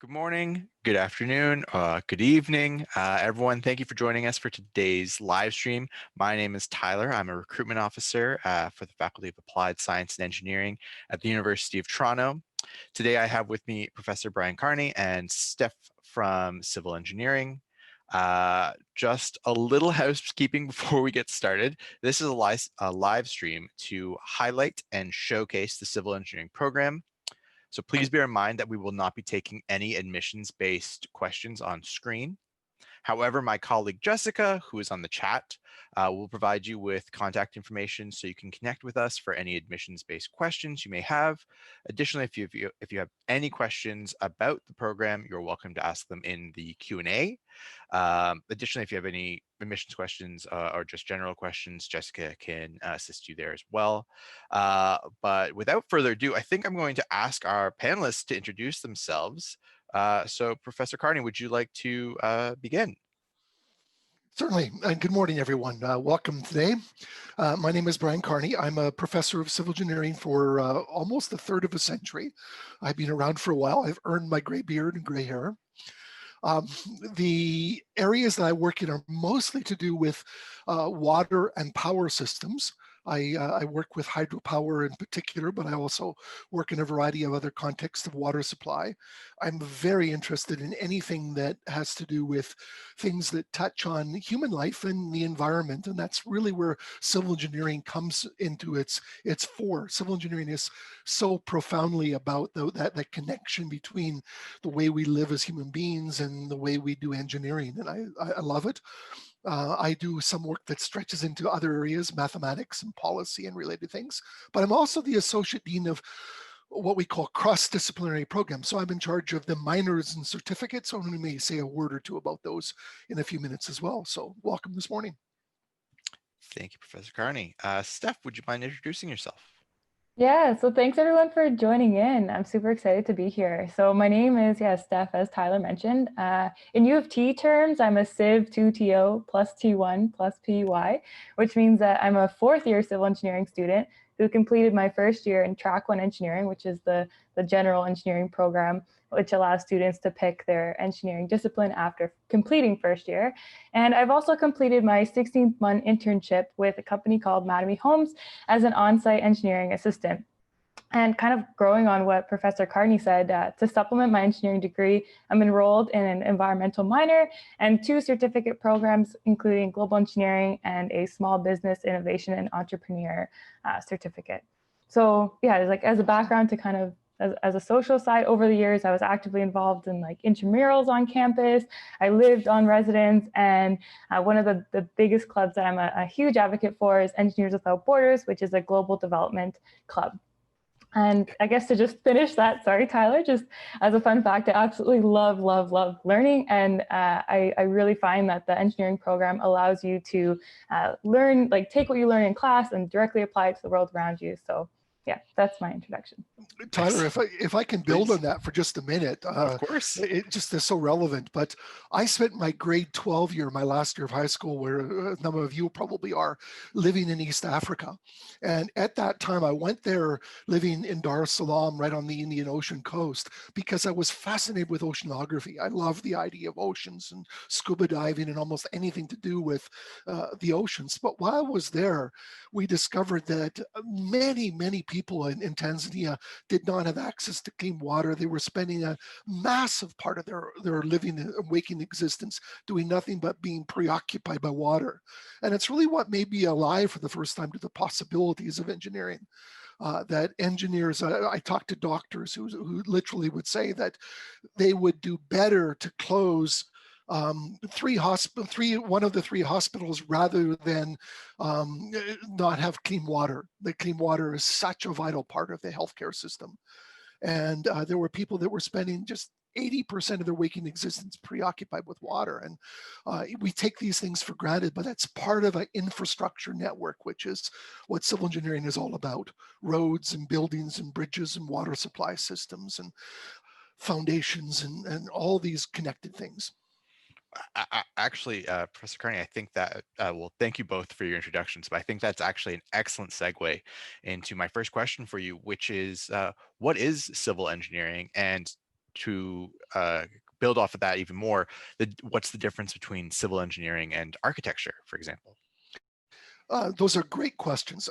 Good morning, good afternoon, good evening, everyone. Thank you for joining us for today's live stream. My name is Tyler. I'm a recruitment officer for the Faculty of Applied Science and Engineering at the University of Toronto. Today I have with me Professor Brian Carney and Steph from Civil Engineering. Just a little housekeeping before we get started. This is a live stream to highlight and showcase the civil engineering program. So please bear in mind that we will not be taking any admissions-based questions on screen. However, my colleague Jessica, who is on the chat, will provide you with contact information so you can connect with us for any admissions-based questions you may have. Additionally, if you have any questions about the program, you're welcome to ask them in the Q&A. Additionally, if you have any admissions questions or just general questions, Jessica can assist you there as well. But without further ado, I think I'm going to ask our panelists to introduce themselves. So Professor Carney, would you like to begin? Certainly, and good morning, everyone. Welcome today. My name is Brian Carney. I'm a professor of civil engineering for almost a third of a century. I've been around for a while. I've earned my gray beard and gray hair. The areas that I work in are mostly to do with water and power systems. I work with hydropower in particular, but I also work in a variety of other contexts of water supply. I'm very interested in anything that has to do with things that touch on human life and the environment, and that's really where civil engineering comes into its fore. Civil engineering is so profoundly about that connection between the way we live as human beings and the way we do engineering, and I love it. I do some work that stretches into other areas, mathematics and policy and related things, but I'm also the Associate Dean of what we call cross-disciplinary programs. So I'm in charge of the minors and certificates, so I may say a word or two about those in a few minutes as well. So welcome this morning. Thank you, Professor Carney. Steph, would you mind introducing yourself? Yeah, so thanks everyone for joining in. I'm super excited to be here. So my name is, Steph, as Tyler mentioned. In U of T terms, I'm a Civ 2TO plus T1 plus PY, which means that I'm a fourth year civil engineering student who completed my first year in Track 1 engineering, which is the general engineering program, which allows students to pick their engineering discipline after completing first year. And I've also completed my 16-month internship with a company called Mattamy Homes as an on-site engineering assistant. And kind of growing on what Professor Carney said, to supplement my engineering degree, I'm enrolled in an environmental minor and 2 certificate programs, including global engineering and a small business innovation and entrepreneur certificate. So yeah, like as a background to kind of as a social side, over the years, I was actively involved in like intramurals on campus. I lived on residence, and one of the biggest clubs that I'm a huge advocate for is Engineers Without Borders, which is a global development club. And I guess to just finish that, sorry, Tyler, just as a fun fact, I absolutely love learning. And I really find that the engineering program allows you to learn, like take what you learn in class and directly apply it to the world around you. So yeah, that's my introduction. Tyler, if I can build on that for just a minute, Of course. it just is so relevant. But I spent my grade 12 year, my last year of high school, where a number of you probably are, living in East Africa. And at that time, I went there living in Dar es Salaam, right on the Indian Ocean coast, because I was fascinated with oceanography. I love the idea of oceans and scuba diving and almost anything to do with the oceans. But while I was there, we discovered that many people in Tanzania did not have access to clean water. They were spending a massive part of their living and waking existence doing nothing but being preoccupied by water. And it's really what made me alive for the first time to the possibilities of engineering. That engineers, I talked to doctors who literally would say that they would do better to close one of the 3 hospitals rather than not have clean water. The clean water is such a vital part of the healthcare system. And there were people that were spending just 80% of their waking existence preoccupied with water. And we take these things for granted, but that's part of an infrastructure network, which is what civil engineering is all about: roads and buildings and bridges and water supply systems and foundations and all these connected things. Actually, Professor Carney, I think that, well, thank you both for your introductions, but I think that's actually an excellent segue into my first question for you, which is, what is civil engineering? And to build off of that even more, what's the difference between civil engineering and architecture, for example? Those are great questions.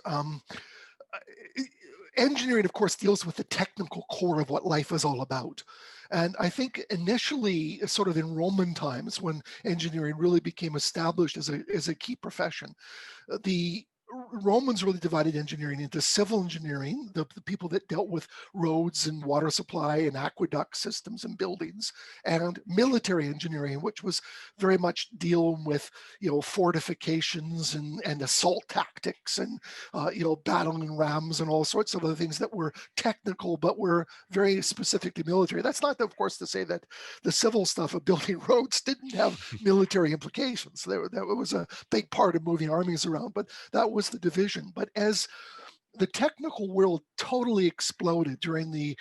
Engineering, of course, deals with the technical core of what life is all about. And I think initially, sort of in Roman times, when engineering really became established as a key profession, the Romans really divided engineering into civil engineering, the people that dealt with roads and water supply and aqueduct systems and buildings, and military engineering, which was very much dealing with, fortifications and assault tactics and, battling rams and all sorts of other things that were technical, but were very specifically military. That's not, of course, to say that the civil stuff of building roads didn't have military implications. That was a big part of moving armies around, but that was the division. But as the technical world totally exploded during the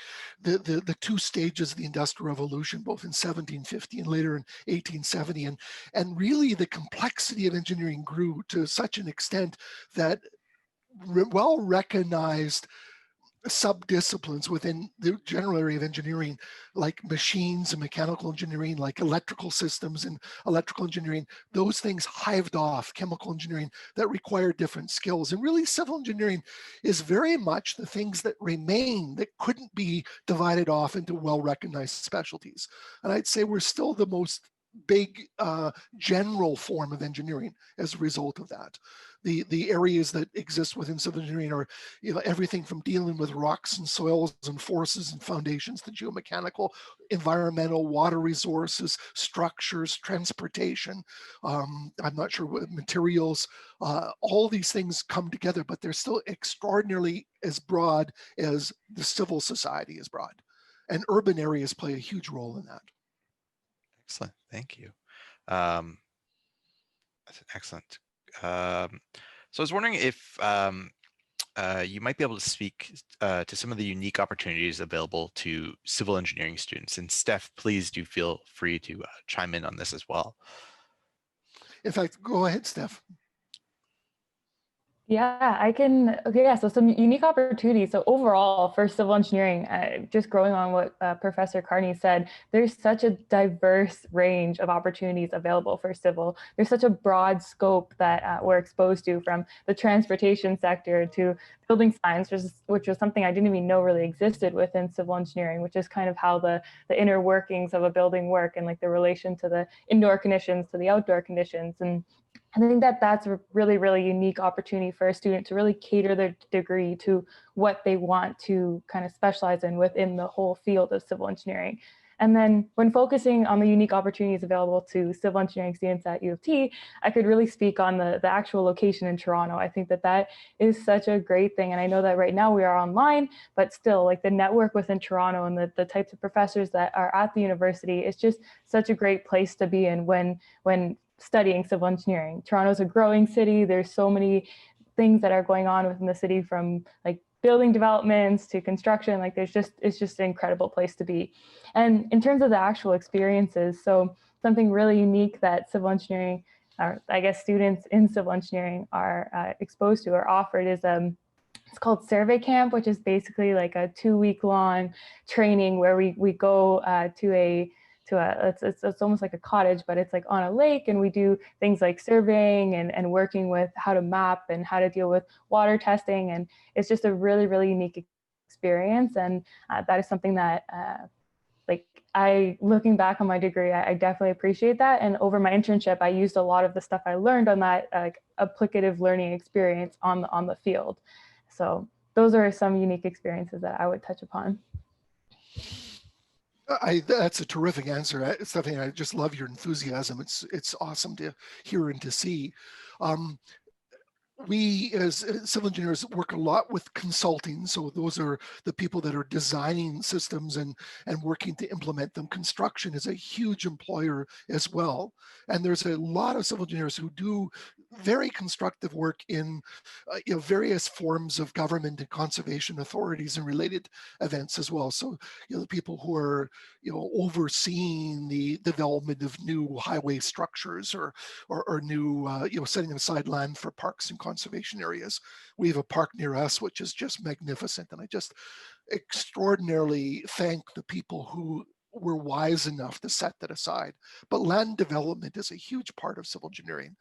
two stages of the Industrial Revolution, both in 1750 and later in 1870, and really the complexity of engineering grew to such an extent that well recognized sub-disciplines within the general area of engineering, like machines and mechanical engineering, like electrical systems and electrical engineering, those things hived off chemical engineering that require different skills. And really civil engineering is very much the things that remain that couldn't be divided off into well-recognized specialties. And I'd say we're still the most big general form of engineering as a result of that. The areas that exist within civil engineering are, everything from dealing with rocks and soils and forces and foundations, the geomechanical, environmental, water resources, structures, transportation. I'm not sure what materials. All these things come together, but they're still extraordinarily as broad as the civil society is broad, and urban areas play a huge role in that. Excellent, thank you. That's excellent. So I was wondering if you might be able to speak to some of the unique opportunities available to civil engineering students. And Steph, please do feel free to chime in on this as well. In fact, go ahead, Steph. Yeah, I can. Okay, yeah, so some unique opportunities. So overall, for civil engineering, just growing on what Professor Carney said, there's such a diverse range of opportunities available for civil. There's such a broad scope that we're exposed to, from the transportation sector to building science, which was something I didn't even know really existed within civil engineering, which is kind of how the inner workings of a building work, and like the relation to the indoor conditions to the outdoor conditions. And I think that that's a really, really unique opportunity for a student to really cater their degree to what they want to kind of specialize in within the whole field of civil engineering. And then when focusing on the unique opportunities available to civil engineering students at U of T, I could really speak on the actual location in Toronto. I think that that is such a great thing. And I know that right now we are online, but still, like, the network within Toronto and the types of professors that are at the university is just such a great place to be in when studying civil engineering. Toronto's a growing city. There's so many things that are going on within the city, from like building developments to construction. Like it's just an incredible place to be. And in terms of the actual experiences, so something really unique that civil engineering, or I guess students in civil engineering are exposed to or offered is it's called Survey Camp, which is basically like a 2-week long training where we go it's almost like a cottage, but it's like on a lake, and we do things like surveying and working with how to map and how to deal with water testing. And it's just a really, really unique experience. And that is something that looking back on my degree, I definitely appreciate that. And over my internship, I used a lot of the stuff I learned on that applicative learning experience on the field. So those are some unique experiences that I would touch upon. That's a terrific answer, Stephanie. I just love your enthusiasm. It's awesome to hear and to see. We as civil engineers work a lot with consulting. So those are the people that are designing systems and working to implement them. Construction is a huge employer as well. And there's a lot of civil engineers who do very constructive work in various forms of government and conservation authorities and related events as well. So the people who are overseeing the development of new highway structures or new setting aside land for parks and conservation areas. We have a park near us which is just magnificent, and I just extraordinarily thank the people who we're wise enough to set that aside. But land development is a huge part of civil engineering,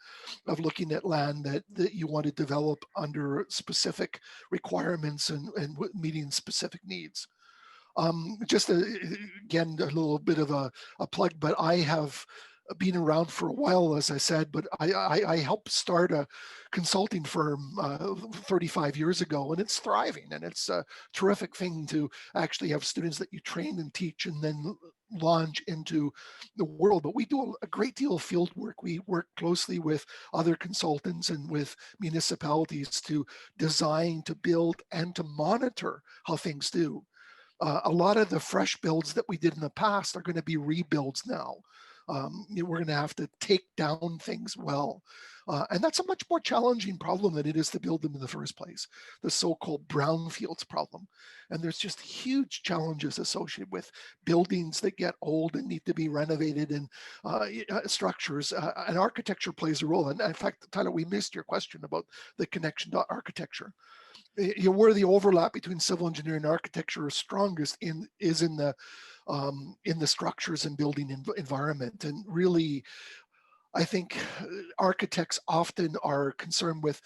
of looking at land that you want to develop under specific requirements and meeting specific needs. Again, a little bit of a plug, but I have been around for a while, as I said, but I helped start a consulting firm 35 years ago, and it's thriving, and it's a terrific thing to actually have students that you train and teach and then launch into the world. But we do a great deal of field work. We work closely with other consultants and with municipalities to design, to build, and to monitor how things do. A lot of the fresh builds that we did in the past are going to be rebuilds now. We're going to have to take down things well. And that's a much more challenging problem than it is to build them in the first place, the so-called brownfields problem. And there's just huge challenges associated with buildings that get old and need to be renovated, and structures. And architecture plays a role. And in fact, Tyler, we missed your question about the connection to architecture. Where the overlap between civil engineering and architecture is strongest is in the structures and building environment. And really, I think architects often are concerned with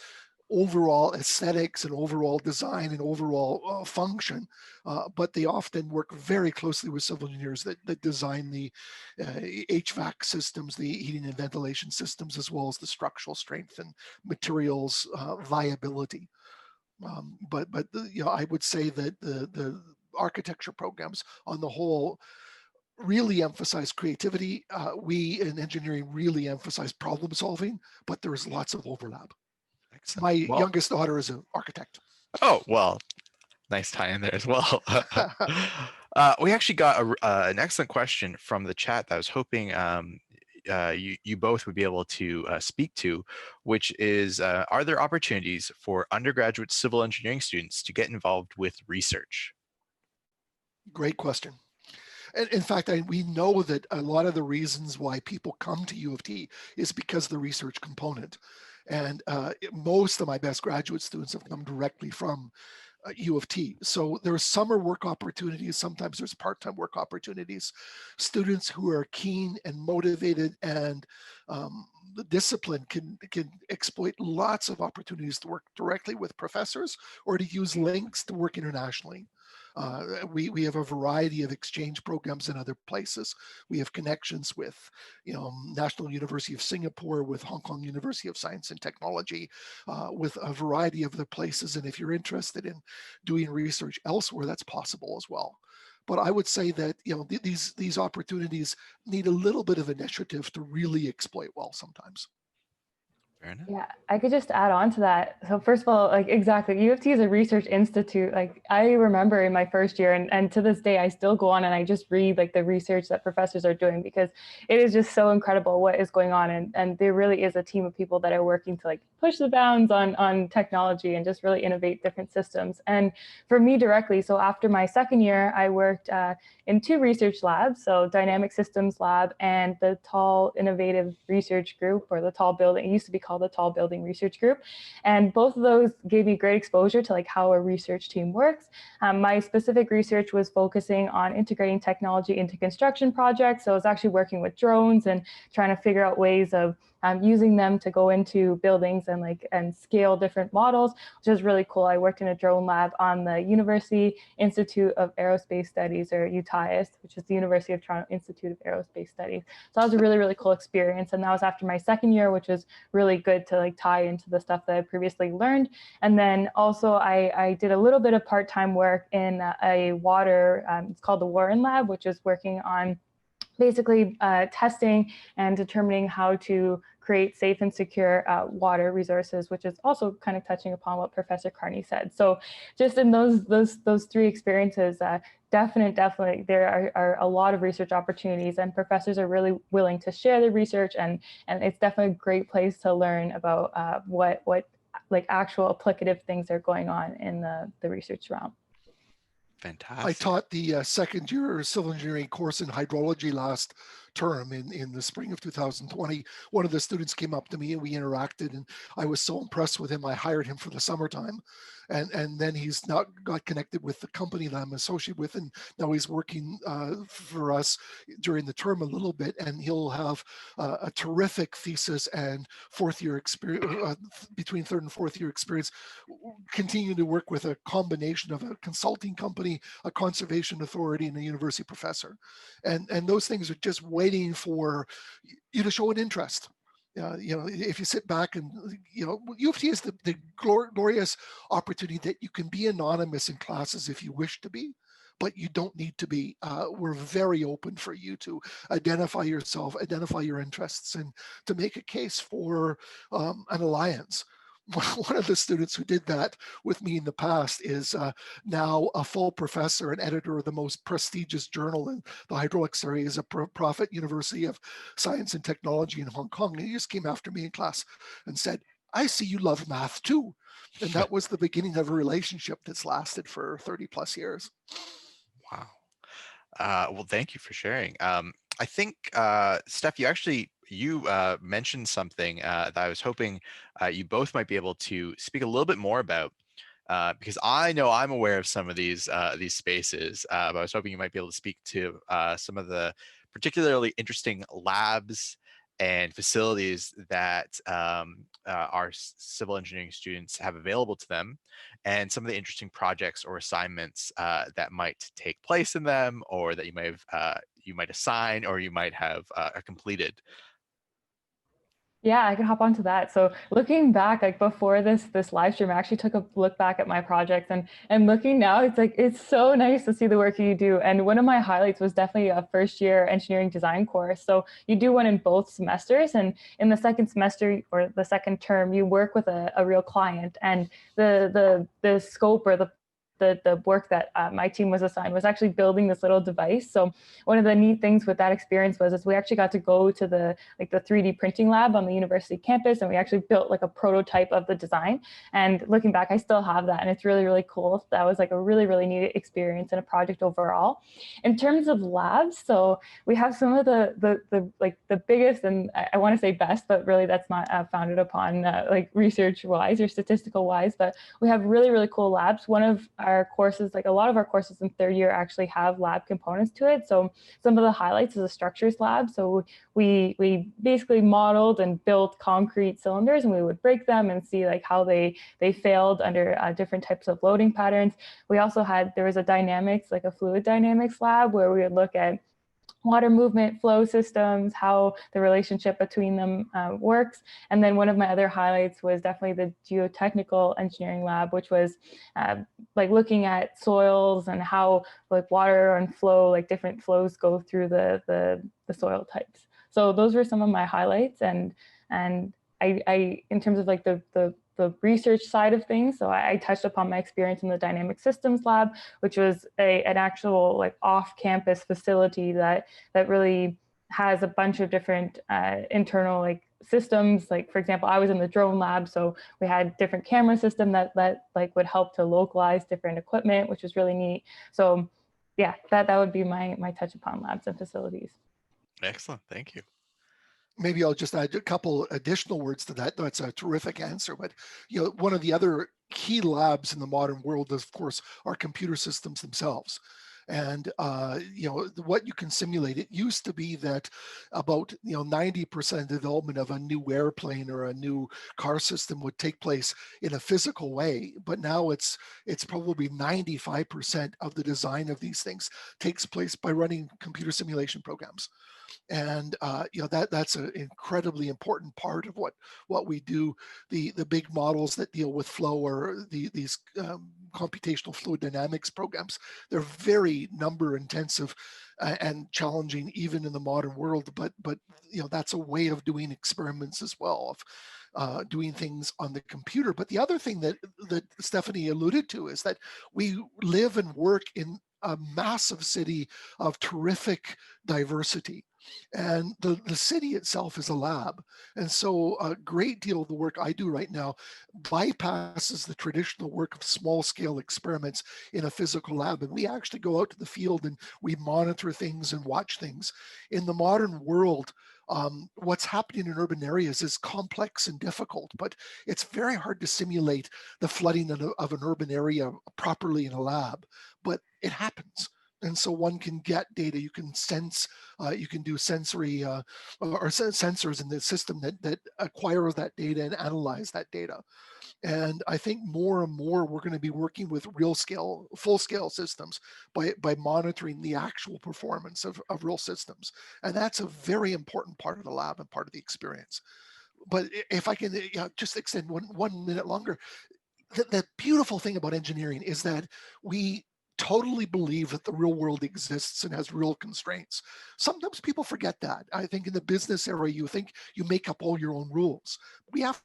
overall aesthetics and overall design and overall function, but they often work very closely with civil engineers that design the HVAC systems, the heating and ventilation systems, as well as the structural strength and materials viability. But I would say that the architecture programs on the whole really emphasize creativity. We in engineering really emphasize problem solving, but there's lots of overlap. Excellent. My Well, youngest daughter is an architect. oh, well, nice tie in there as well. We actually got an excellent question from the chat that I was hoping you both would be able to speak to, which is, are there opportunities for undergraduate civil engineering students to get involved with research? Great question. And in fact, we know that a lot of the reasons why people come to U of T is because of the research component. And most of my best graduate students have come directly from U of T. So there's summer work opportunities. Sometimes there's part-time work opportunities. Students who are keen and motivated and the discipline can exploit lots of opportunities to work directly with professors or to use links to work internationally. We have a variety of exchange programs in other places. We have connections with, National University of Singapore, with Hong Kong University of Science and Technology, with a variety of other places. And if you're interested in doing research elsewhere, that's possible as well. But I would say that these opportunities need a little bit of initiative to really exploit well sometimes. Fair enough. Yeah, I could just add on to that. So first of all, like exactly, U of T is a research institute. Like I remember in my first year, and to this day, I still go on and I just read like the research that professors are doing, because it is just so incredible what is going on. And there really is a team of people that are working to like push the bounds on technology and just really innovate different systems. And for me directly, so after my second year, I worked in 2 research labs, so Dynamic Systems Lab and the Tall Innovative Research Group, or the Tall Building. It used to be called the Tall Building Research Group. And both of those gave me great exposure to like how a research team works. My specific research was focusing on integrating technology into construction projects. So I was actually working with drones and trying to figure out ways of using them to go into buildings and scale different models, which is really cool. I worked in a drone lab on the University Institute of Aerospace Studies, or UTIAS, which is the University of Toronto Institute of Aerospace Studies. So that was a really, really cool experience. And that was after my second year, which was really good to like tie into the stuff that I previously learned. And then also I did a little bit of part-time work in a water, it's called the Warren Lab, which is working on basically testing and determining how to create safe and secure water resources, which is also kind of touching upon what Professor Carney said. So just in those 3 experiences, definitely there are a lot of research opportunities, and professors are really willing to share their research, and it's definitely a great place to learn about what like actual applicative things are going on in the research realm. Fantastic. I taught the second year civil engineering course in hydrology last term in the spring of 2020, one of the students came up to me and we interacted, and I was so impressed with him, I hired him for the summertime. And then he's now got connected with the company that I'm associated with, and now he's working for us during the term a little bit, and he'll have a terrific thesis and fourth year experience, between third and fourth year experience, continuing to work with a combination of a consulting company, a conservation authority, and a university professor. And those things are just waiting for you to show an interest. If you sit back and, U of T is the glorious opportunity that you can be anonymous in classes if you wish to be, but you don't need to be. We're very open for you to identify yourself, identify your interests, and to make a case for an alliance. One of the students who did that with me in the past is now a full professor and editor of the most prestigious journal in the hydraulics area, is a Profit University of Science and Technology in Hong Kong. And he just came after me in class and said, "I see you love math too." And that was the beginning of a relationship that's lasted for 30 plus years. Wow. Well, thank you for sharing. I think, Steph, you mentioned something that I was hoping you both might be able to speak a little bit more about, because I know I'm aware of some of these spaces, but I was hoping you might be able to speak to some of the particularly interesting labs and facilities that our civil engineering students have available to them, and some of the interesting projects or assignments that might take place in them, or that you might assign, or you might have completed. Yeah, I can hop onto that. So looking back, like before this live stream, I actually took a look back at my projects, and looking now, it's so nice to see the work you do. And one of my highlights was definitely a first year engineering design course. So you do one in both semesters, and in the second semester or the second term, you work with a real client, and the scope or the work that my team was assigned was actually building this little device. So one of the neat things with that experience is we actually got to go to the 3D printing lab on the university campus, and we actually built like a prototype of the design. And looking back, I still have that, and it's really, really cool. That was like a really, really neat experience and a project overall. In terms of labs, so we have some of the biggest, and I want to say best, but really that's not founded upon like research wise or statistical wise, but we have really, really cool labs. One of our courses, like a lot of our courses in third year, actually have lab components to it. So some of the highlights is a structures lab. So we basically modeled and built concrete cylinders, and we would break them and see like how they failed under different types of loading patterns. We also there was a dynamics, like a fluid dynamics lab, where we would look at water movement, flow systems, how the relationship between them works. And then one of my other highlights was definitely the geotechnical engineering lab, which was like looking at soils and how like water and flow, like different flows go through the soil types. So those were some of my highlights. And I in terms of like the research side of things, so I touched upon my experience in the dynamic systems lab, which was an actual like off-campus facility that really has a bunch of different internal like systems. Like for example, I was in the drone lab, so we had different camera system that like would help to localize different equipment, which was really neat. So yeah, that would be my touch upon labs and facilities. Excellent, thank you. Maybe I'll just add a couple additional words to that. That's a terrific answer. But one of the other key labs in the modern world, of course, are computer systems themselves. And what you can simulate. It used to be that about 90% of the development of a new airplane or a new car system would take place in a physical way, but now it's probably 95% of the design of these things takes place by running computer simulation programs. And that's an incredibly important part of what we do. The big models that deal with flow or these computational fluid dynamics programs, they're very number intensive and challenging even in the modern world. But that's a way of doing experiments as well, of doing things on the computer. But the other thing that Stephanie alluded to is that we live and work in a massive city of terrific diversity. And the city itself is a lab. And so a great deal of the work I do right now bypasses the traditional work of small scale experiments in a physical lab. And we actually go out to the field and we monitor things and watch things. In the modern world, what's happening in urban areas is complex and difficult, but it's very hard to simulate the flooding of an urban area properly in a lab, but it happens. And so one can get data, you can sense, you can do sensory or sensors in the system that acquire that data and analyze that data. And I think more and more we're going to be working with real scale, full scale systems by monitoring the actual performance of real systems. And that's a very important part of the lab and part of the experience. But if I can just extend one minute longer, the beautiful thing about engineering is that we totally believe that the real world exists and has real constraints. Sometimes people forget that. I think in the business area, you think you make up all your own rules. We have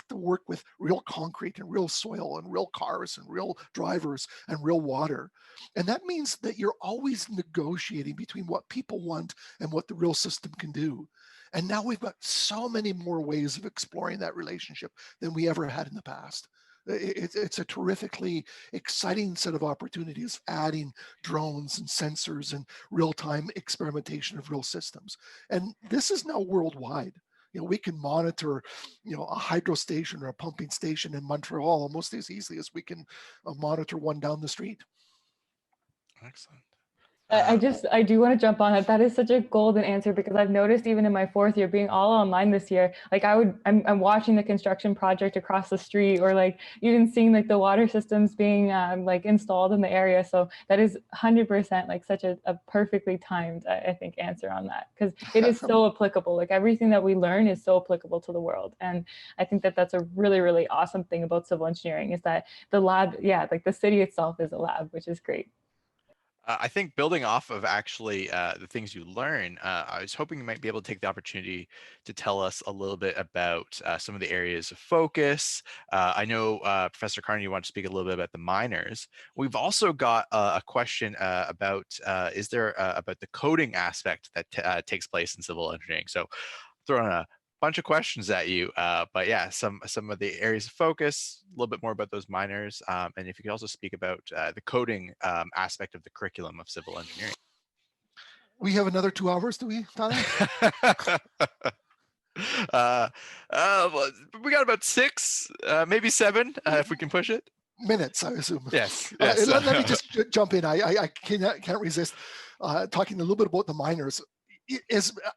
to work with real concrete and real soil and real cars and real drivers and real water. And that means that you're always negotiating between what people want and what the real system can do. And now we've got so many more ways of exploring that relationship than we ever had in the past. It's a terrifically exciting set of opportunities, adding drones and sensors and real-time experimentation of real systems. And this is now worldwide. We can monitor, a hydro station or a pumping station in Montreal almost as easily as we can monitor one down the street. Excellent. I do want to jump on it. That is such a golden answer, because I've noticed even in my 4th year being all online this year, like I'm watching the construction project across the street, or like even seeing like the water systems being like installed in the area. So that is 100% like such a perfectly timed, I think, answer on that, because it is so applicable. Like everything that we learn is so applicable to the world. And I think that that's a really, really awesome thing about civil engineering, is that the lab, like the city itself is a lab, which is great. I think building off of actually the things you learn, I was hoping you might be able to take the opportunity to tell us a little bit about some of the areas of focus. I know Professor Carney, you want to speak a little bit about the miners. We've also got a question about is there about the coding aspect that takes place in civil engineering. So throwing a bunch of questions at you, but yeah, some of the areas of focus, a little bit more about those minors, and if you could also speak about the coding aspect of the curriculum of civil engineering. We have another 2 hours, do we, Tyler? Well, we got about 6, maybe 7, if we can push it. Minutes, I assume. Yes. Let me just jump in. I can't resist talking a little bit about the miners.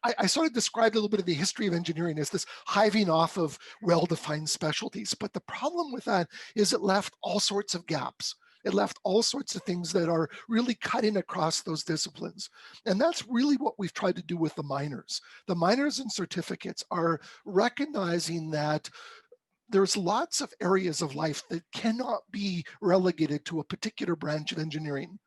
I sort of described a little bit of the history of engineering as this hiving off of well-defined specialties. But the problem with that is it left all sorts of gaps. It left all sorts of things that are really cutting across those disciplines. And that's really what we've tried to do with the minors. The minors and certificates are recognizing that there's lots of areas of life that cannot be relegated to a particular branch of engineering.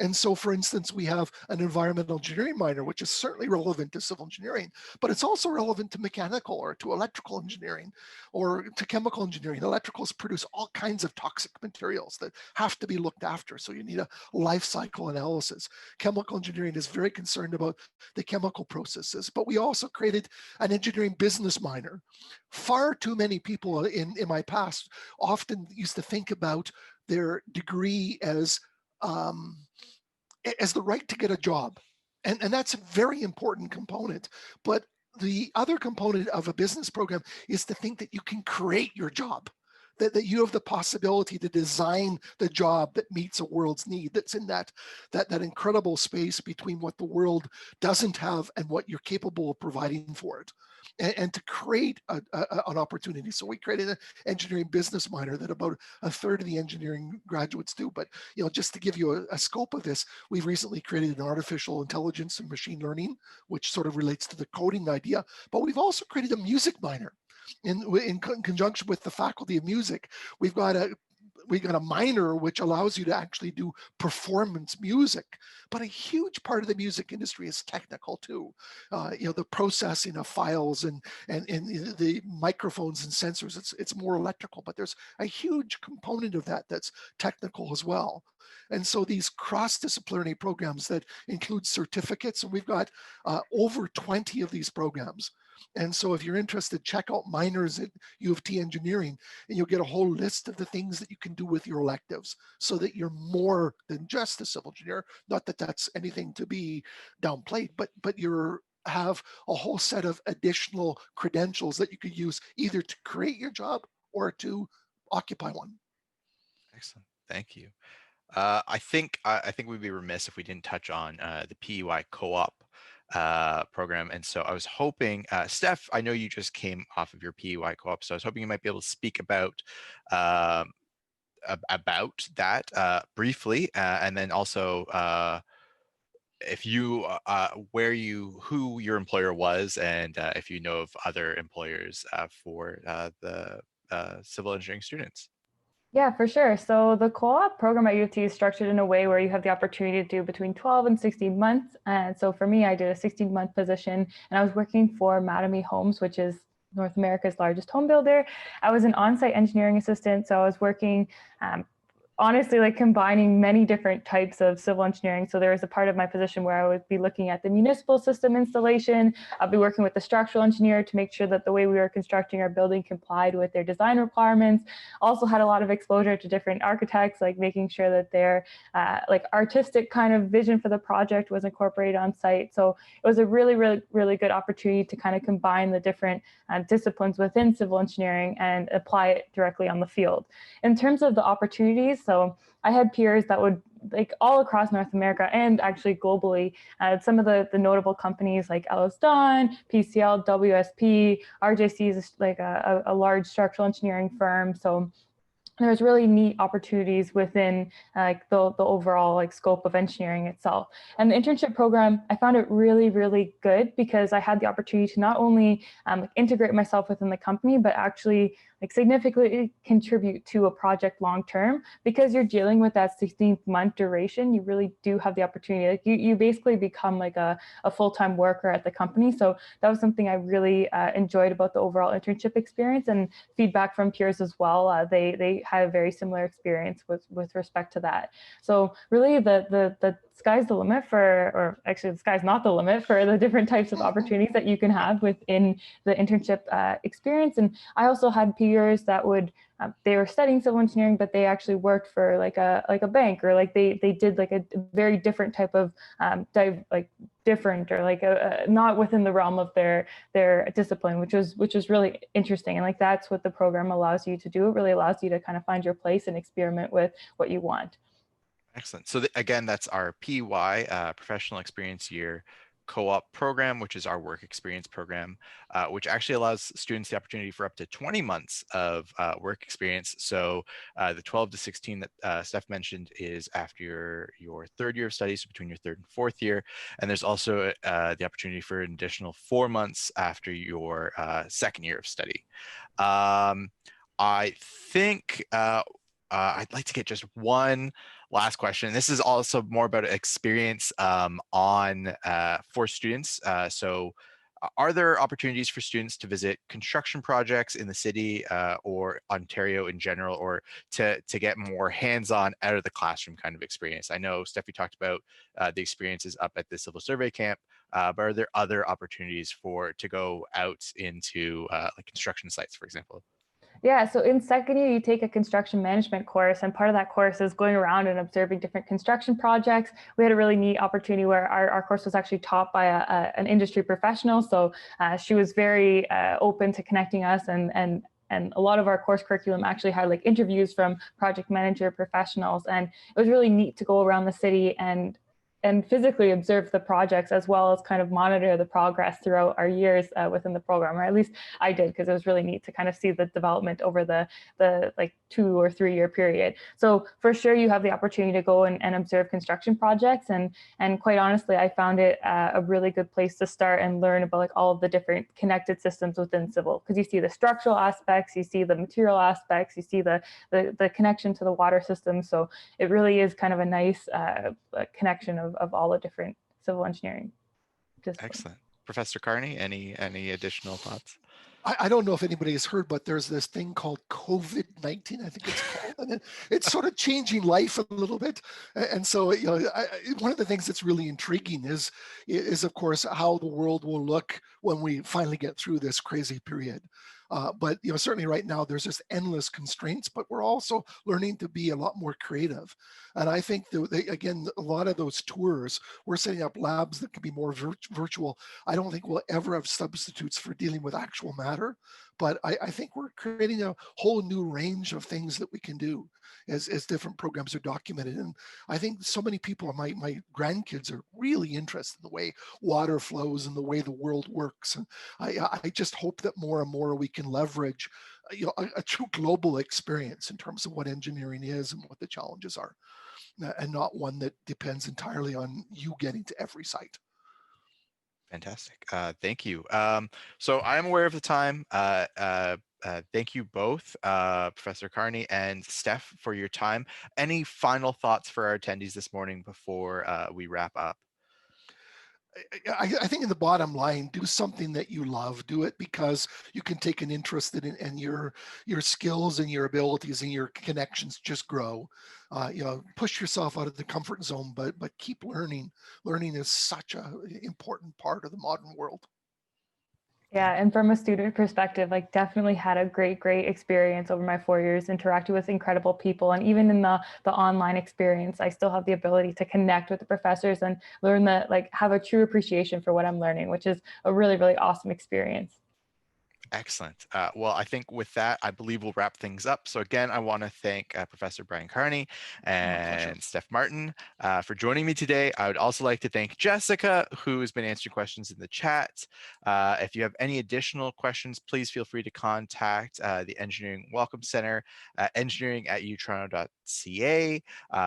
And so, for instance, we have an environmental engineering minor, which is certainly relevant to civil engineering, but it's also relevant to mechanical or to electrical engineering or to chemical engineering. Electricals produce all kinds of toxic materials that have to be looked after. So you need a life cycle analysis. Chemical engineering is very concerned about the chemical processes, but we also created an engineering business minor. Far too many people in my past often used to think about their degree as the right to get a job. And that's a very important component. But the other component of a business program is to think that you can create your job, that you have the possibility to design the job that meets a world's need, that's in that incredible space between what the world doesn't have and what you're capable of providing for it. And to create an opportunity. So we created an engineering business minor that about a third of the engineering graduates do. But just to give you a scope of this, we've recently created an artificial intelligence and machine learning, which sort of relates to the coding idea. But we've also created a music minor in conjunction with the faculty of music. We've got we got a minor which allows you to actually do performance music, but a huge part of the music industry is technical too. The processing of files and the microphones and sensors. It's more electrical, but there's a huge component of that that's technical as well. And so these cross-disciplinary programs that include certificates, and we've got over 20 of these programs. And so if you're interested, check out minors at U of T Engineering, and you'll get a whole list of the things that you can do with your electives so that you're more than just a civil engineer. Not that that's anything to be downplayed, but you're have a whole set of additional credentials that you could use either to create your job or to occupy one. Excellent. Thank you. I think we'd be remiss if we didn't touch on the PEY co-op program. And so I was hoping, Steph, I know you just came off of your PEY co-op, so I was hoping you might be able to speak about that briefly, and then also if you who your employer was, and if you know of other employers for the civil engineering students. Yeah, for sure. So the co-op program at U of T is structured in a way where you have the opportunity to do between 12 and 16 months. And so for me, I did a 16-month position, and I was working for Mattamy Homes, which is North America's largest home builder. I was an on-site engineering assistant, so I was working honestly, like combining many different types of civil engineering. So there was a part of my position where I would be looking at the municipal system installation. I'll be working with the structural engineer to make sure that the way we were constructing our building complied with their design requirements. Also had a lot of exposure to different architects, like making sure that their like artistic kind of vision for the project was incorporated on site. So it was a really, really, really good opportunity to kind of combine the different disciplines within civil engineering and apply it directly on the field. In terms of the opportunities, so I had peers that would, like all across North America and actually globally, some of the notable companies like Ellis Dunn, PCL, WSP, RJC is like a large structural engineering firm. So there's really neat opportunities within like the overall like scope of engineering itself. And the internship program, I found it really, really good because I had the opportunity to not only integrate myself within the company, but actually like significantly contribute to a project long term. Because you're dealing with that 16-month duration, you really do have the opportunity. Like you basically become like a full-time worker at the company. So that was something I really enjoyed about the overall internship experience, and feedback from peers as well. They had a very similar experience with respect to that. So really the sky's the limit for, or actually the sky's not the limit for the different types of opportunities that you can have within the internship experience. And I also had peers that would, they were studying civil engineering, but they actually worked for like a bank, or like they did like a very different type of different, or like not within the realm of their discipline, which was really interesting. And like that's what the program allows you to do. It really allows you to kind of find your place and experiment with what you want. Excellent. So again, that's our PY, Professional Experience Year co-op program, which is our work experience program, which actually allows students the opportunity for up to 20 months of work experience. So the 12 to 16 that Steph mentioned is after your third year of studies, so between your third and fourth year. And there's also the opportunity for an additional 4 months after your second year of study. I think I'd like to get just one last question. This is also more about experience for students. So are there opportunities for students to visit construction projects in the city or Ontario in general, or to get more hands-on out of the classroom kind of experience? I know, Steffi talked about the experiences up at the Civil Survey Camp, but are there other opportunities to go out into like construction sites, for example? Yeah, so in second year, you take a construction management course, and part of that course is going around and observing different construction projects. We had a really neat opportunity where our course was actually taught by an industry professional. So she was very open to connecting us, and a lot of our course curriculum actually had like interviews from project manager professionals. And it was really neat to go around the city and and physically observe the projects as well as kind of monitor the progress throughout our years within the program, or at least I did, because it was really neat to kind of see the development over the like 2 or 3 year period. So for sure, you have the opportunity to go and observe construction projects, and quite honestly, I found it a really good place to start and learn about like all of the different connected systems within civil, because you see the structural aspects, you see the material aspects, you see the connection to the water system. So it really is kind of a nice connection of all the different civil engineering disciplines. Excellent. Professor Carney, any additional thoughts? I don't know if anybody has heard, but there's this thing called COVID-19, I think it's called, and it's sort of changing life a little bit. And so, one of the things that's really intriguing is of course how the world will look when we finally get through this crazy period. But certainly right now there's just endless constraints, but we're also learning to be a lot more creative. And I think that again, a lot of those tours, we're setting up labs that can be more virtual. I don't think we'll ever have substitutes for dealing with actual matter, but I think we're creating a whole new range of things that we can do as different programs are documented. And I think so many people, my grandkids are really interested in the way water flows and the way the world works. And I just hope that more and more we can leverage a true global experience in terms of what engineering is and what the challenges are, and not one that depends entirely on you getting to every site. Fantastic. Thank you. So I'm aware of the time. Thank you both, Professor Carney and Steph, for your time. Any final thoughts for our attendees this morning before we wrap up? I think in the bottom line, do something that you love. Do it because you can take an interest in it, and your skills and your abilities and your connections just grow. Push yourself out of the comfort zone, but keep learning. Learning is such an important part of the modern world. Yeah, and from a student perspective, like definitely had a great experience over my 4 years, interacting with incredible people. And even in the online experience, I still have the ability to connect with the professors and learn that, like, have a true appreciation for what I'm learning, which is a really awesome experience. Excellent. Well, I think with that, I believe we'll wrap things up. So again, I want to thank Professor Brian Carney and Steph Martin for joining me today. I would also like to thank Jessica, who has been answering questions in the chat. If you have any additional questions, please feel free to contact the Engineering Welcome Center, engineering@utoronto.ca,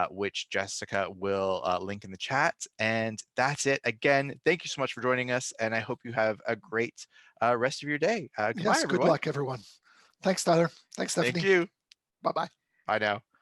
which Jessica will link in the chat. And that's it. Again, thank you so much for joining us, and I hope you have a great rest of your day. Goodbye, Yes, everyone. good luck, everyone. Thanks, Tyler. Thanks, Stephanie. Thank you. Bye-bye. Bye now.